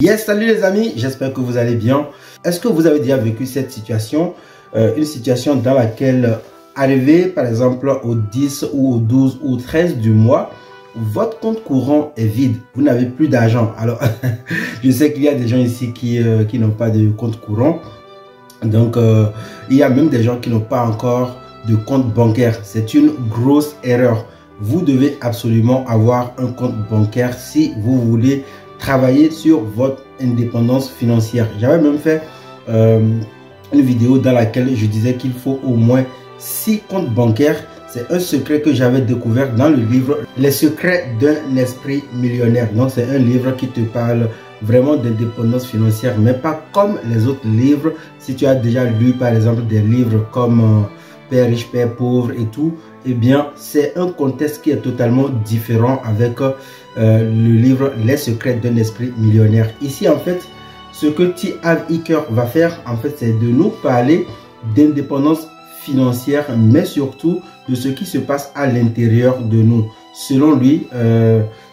Yes, salut les amis, j'espère que vous allez bien. Est-ce que vous avez déjà vécu cette situation, une situation dans laquelle, arrivé par exemple au 10 ou au 12 ou au 13 du mois, votre compte courant est vide, vous n'avez plus d'argent. Alors, je sais qu'il y a des gens ici qui n'ont pas de compte courant. Donc, il y a même des gens qui n'ont pas encore de compte bancaire. C'est une grosse erreur. Vous devez absolument avoir un compte bancaire si vous voulez travailler sur votre indépendance financière. J'avais même fait une vidéo dans laquelle je disais qu'il faut au moins 6 comptes bancaires. C'est un secret que j'avais découvert dans le livre Les secrets d'un esprit millionnaire. Donc c'est un livre qui te parle vraiment d'indépendance financière, mais pas comme les autres livres. Si tu as déjà lu par exemple des livres comme Père riche, Père pauvre et tout, eh bien c'est un contexte qui est totalement différent avec le livre Les secrets d'un esprit millionnaire. Ici en fait, ce que T. Harv Eker va faire en fait, c'est de nous parler d'indépendance financière, mais surtout de ce qui se passe à l'intérieur de nous. Selon lui,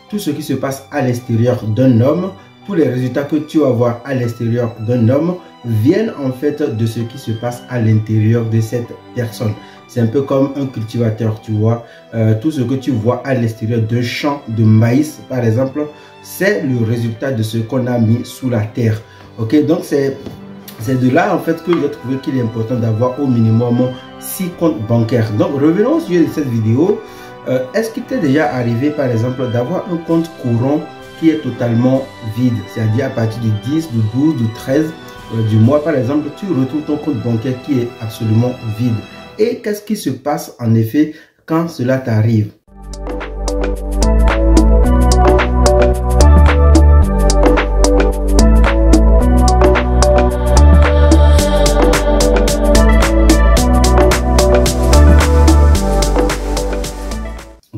tout ce qui se passe à l'extérieur d'un homme, tous les résultats que tu vas voir à l'extérieur d'un homme viennent en fait de ce qui se passe à l'intérieur de cette personne. C'est un peu comme un cultivateur, tu vois. Tout ce que tu vois à l'extérieur d'un champ de maïs, par exemple, c'est le résultat de ce qu'on a mis sous la terre. Ok, donc c'est de là en fait que j'ai trouvé qu'il est important d'avoir au minimum 6 comptes bancaires. Donc revenons au sujet de cette vidéo. Est-ce qu'il t'est déjà arrivé par exemple d'avoir un compte courant qui est totalement vide, c'est-à-dire à partir du 10, du 12, du 13 du mois par exemple, tu retrouves ton compte bancaire qui est absolument vide. Et qu'est-ce qui se passe en effet quand cela t'arrive?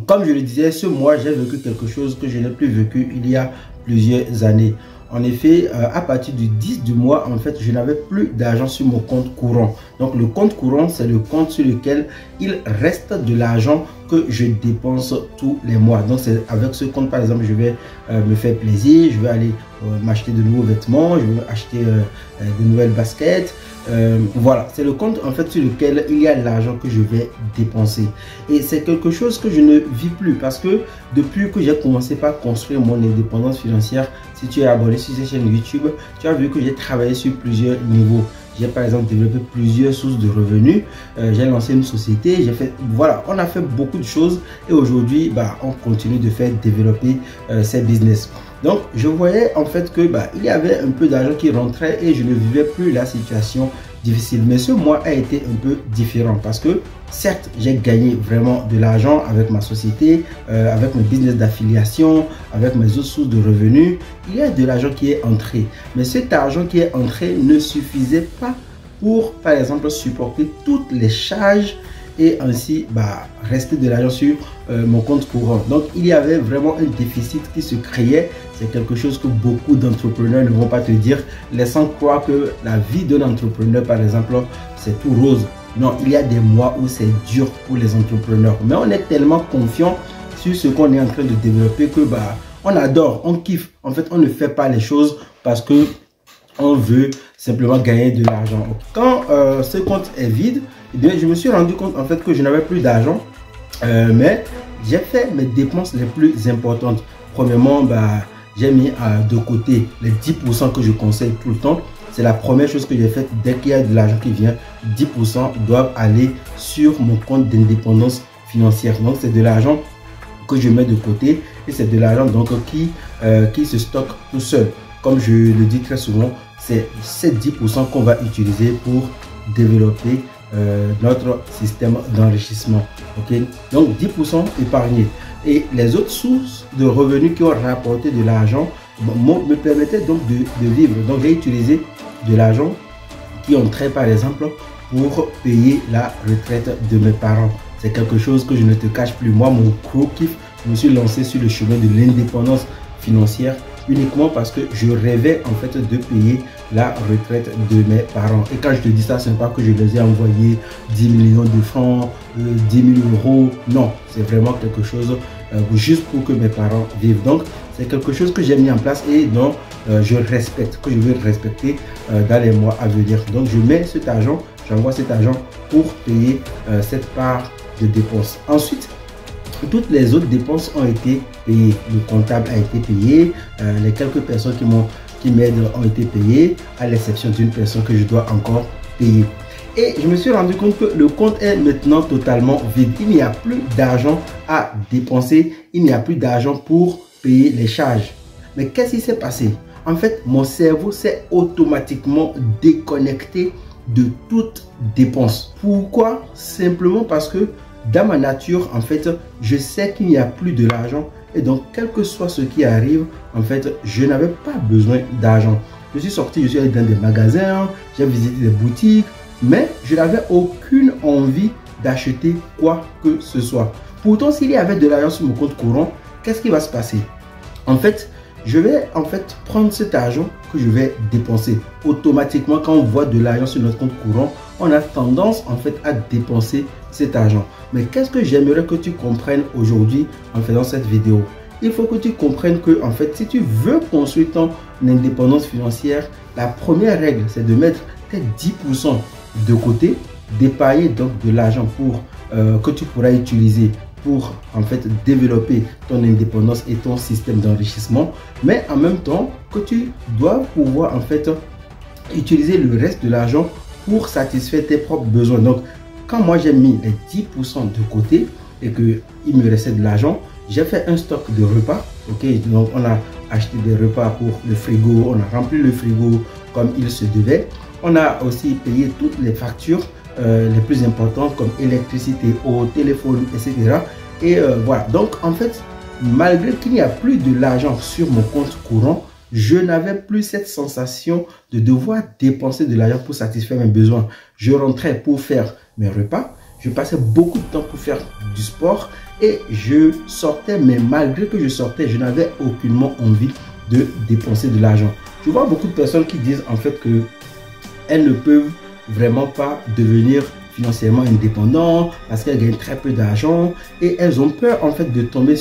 Comme je le disais, ce mois, j'ai vécu quelque chose que je n'ai plus vécu il y a plusieurs années. En effet, à partir du 10 du mois, en fait, je n'avais plus d'argent sur mon compte courant. Donc, le compte courant, c'est le compte sur lequel il reste de l'argent que je dépense tous les mois. Donc, c'est avec ce compte, par exemple, je vais me faire plaisir, je vais aller m'acheter de nouveaux vêtements, je vais acheter de nouvelles baskets. Voilà, c'est le compte en fait sur lequel il y a l'argent que je vais dépenser. Et c'est quelque chose que je ne vis plus parce que depuis que j'ai commencé par construire mon indépendance financière, si tu es abonné sur cette chaîne YouTube, tu as vu que j'ai travaillé sur plusieurs niveaux. J'ai par exemple développé plusieurs sources de revenus, j'ai lancé une société, j'ai fait, voilà, on a fait beaucoup de choses et aujourd'hui, on continue de faire développer ces business. Donc, je voyais en fait que il y avait un peu d'argent qui rentrait et je ne vivais plus la situation difficile. Mais ce mois a été un peu différent parce que certes, j'ai gagné vraiment de l'argent avec ma société, avec mes business d'affiliation, avec mes autres sources de revenus. Il y a de l'argent qui est entré. Mais cet argent qui est entré ne suffisait pas pour, par exemple, supporter toutes les charges et ainsi rester de l'argent sur mon compte courant. Donc il y avait vraiment un déficit qui se créait. C'est quelque chose que beaucoup d'entrepreneurs ne vont pas te dire, laissant croire que la vie d'un entrepreneur par exemple c'est tout rose. Non, il y a des mois où c'est dur pour les entrepreneurs, mais on est tellement confiant sur ce qu'on est en train de développer que on adore, on kiffe. En fait, on ne fait pas les choses parce que on veut simplement gagner de l'argent. Quand ce compte est vide, eh bien, je me suis rendu compte en fait que je n'avais plus d'argent, mais j'ai fait mes dépenses les plus importantes. Premièrement, j'ai mis de côté les 10% que je conseille tout le temps. C'est la première chose que j'ai faite. Dès qu'il y a de l'argent qui vient, 10% doivent aller sur mon compte d'indépendance financière. Donc c'est de l'argent que je mets de côté et c'est de l'argent donc qui se stocke tout seul. Comme je le dis très souvent, c'est ces 10% qu'on va utiliser pour développer notre système d'enrichissement. Ok, donc 10% épargnés. Et les autres sources de revenus qui ont rapporté de l'argent me permettaient donc de vivre. Donc j'ai utilisé de l'argent qui entrait par exemple pour payer la retraite de mes parents. C'est quelque chose que je ne te cache plus. Moi, mon gros kiff, je me suis lancé sur le chemin de l'indépendance financière uniquement parce que je rêvais en fait de payer la retraite de mes parents. Et quand je te dis ça, ce n'est pas que je les ai envoyé 10 millions de francs, 10 000 euros. Non, c'est vraiment quelque chose juste pour que mes parents vivent. Donc, c'est quelque chose que j'ai mis en place et dont je respecte, que je veux respecter dans les mois à venir. Donc, je mets cet argent, j'envoie cet argent pour payer cette part de dépenses. Ensuite, toutes les autres dépenses ont été payées. Le comptable a été payé, les quelques personnes qui m'aident ont été payées, à l'exception d'une personne que je dois encore payer. Et je me suis rendu compte que le compte est maintenant totalement vide. Il n'y a plus d'argent à dépenser. Il n'y a plus d'argent pour payer les charges. Mais qu'est-ce qui s'est passé? En fait, mon cerveau s'est automatiquement déconnecté de toute dépense. Pourquoi? Simplement parce que dans ma nature, en fait, je sais qu'il n'y a plus de l'argent. Et donc, quel que soit ce qui arrive, en fait, je n'avais pas besoin d'argent. Je suis sorti, je suis allé dans des magasins, j'ai visité des boutiques. Mais je n'avais aucune envie d'acheter quoi que ce soit. Pourtant, s'il y avait de l'argent sur mon compte courant, qu'est-ce qui va se passer? En fait, je vais prendre cet argent que je vais dépenser. Automatiquement, quand on voit de l'argent sur notre compte courant, on a tendance à dépenser cet argent. Mais qu'est-ce que j'aimerais que tu comprennes aujourd'hui en faisant cette vidéo? Il faut que tu comprennes que si tu veux construire ton indépendance financière, la première règle, c'est de mettre tes 10% de côté, d'épargner donc de l'argent pour que tu pourras utiliser pour développer ton indépendance et ton système d'enrichissement, mais en même temps que tu dois pouvoir utiliser le reste de l'argent pour satisfaire tes propres besoins. Donc quand moi j'ai mis les 10% de côté et que il me restait de l'argent, j'ai fait un stock de repas. Ok, donc on a acheté des repas pour le frigo, on a rempli le frigo comme il se devait. On a aussi payé toutes les factures les plus importantes comme électricité, eau, téléphone, etc. Et voilà. Donc malgré qu'il n'y a plus de l'argent sur mon compte courant, je n'avais plus cette sensation de devoir dépenser de l'argent pour satisfaire mes besoins. Je rentrais pour faire mes repas. Je passais beaucoup de temps pour faire du sport et je sortais, mais malgré que je sortais, je n'avais aucunement envie de dépenser de l'argent. Je vois beaucoup de personnes qui disent que elles ne peuvent vraiment pas devenir financièrement indépendantes parce qu'elles gagnent très peu d'argent et elles ont peur de tomber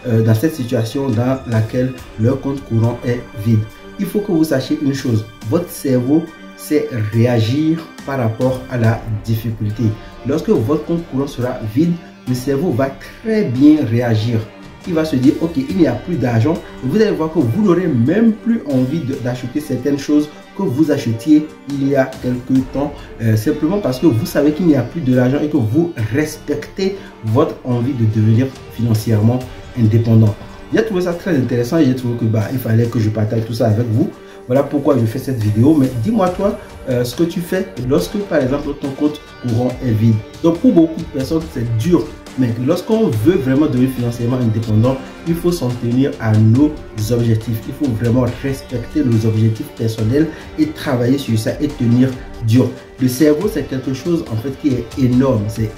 dans cette situation dans laquelle leur compte courant est vide. Il faut que vous sachiez une chose, votre cerveau sait réagir par rapport à la difficulté. Lorsque votre compte courant sera vide, le cerveau va très bien réagir. Il va se dire, ok, il n'y a plus d'argent. Vous allez voir que vous n'aurez même plus envie d'acheter certaines choses que vous achetiez il y a quelques temps, simplement parce que vous savez qu'il n'y a plus de l'argent et que vous respectez votre envie de devenir financièrement indépendant. J'ai trouvé ça très intéressant et j'ai trouvé que il fallait que je partage tout ça avec vous. Voilà pourquoi je fais cette vidéo. Mais dis-moi toi ce que tu fais lorsque par exemple ton compte courant est vide. Donc pour beaucoup de personnes c'est dur. Mais lorsqu'on veut vraiment devenir financièrement indépendant, il faut s'en tenir à nos objectifs. Il faut vraiment respecter nos objectifs personnels et travailler sur ça et tenir dur. Le cerveau, c'est quelque chose qui est énorme. C'est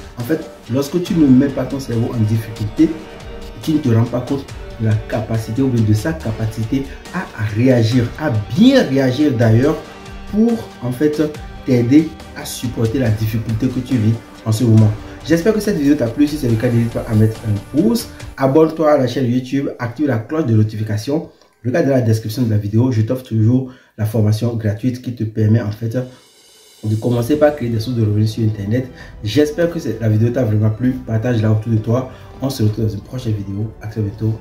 lorsque tu ne mets pas ton cerveau en difficulté, tu ne te rends pas compte de la capacité ou de sa capacité à réagir, à bien réagir d'ailleurs pour t'aider à supporter la difficulté que tu vis en ce moment. J'espère que cette vidéo t'a plu. Si c'est le cas, n'hésite pas à mettre un pouce. Abonne-toi à la chaîne YouTube. Active la cloche de notification. Regarde dans la description de la vidéo. Je t'offre toujours la formation gratuite qui te permet de commencer par créer des sources de revenus sur Internet. J'espère que la vidéo t'a vraiment plu. Partage-la autour de toi. On se retrouve dans une prochaine vidéo. À très bientôt.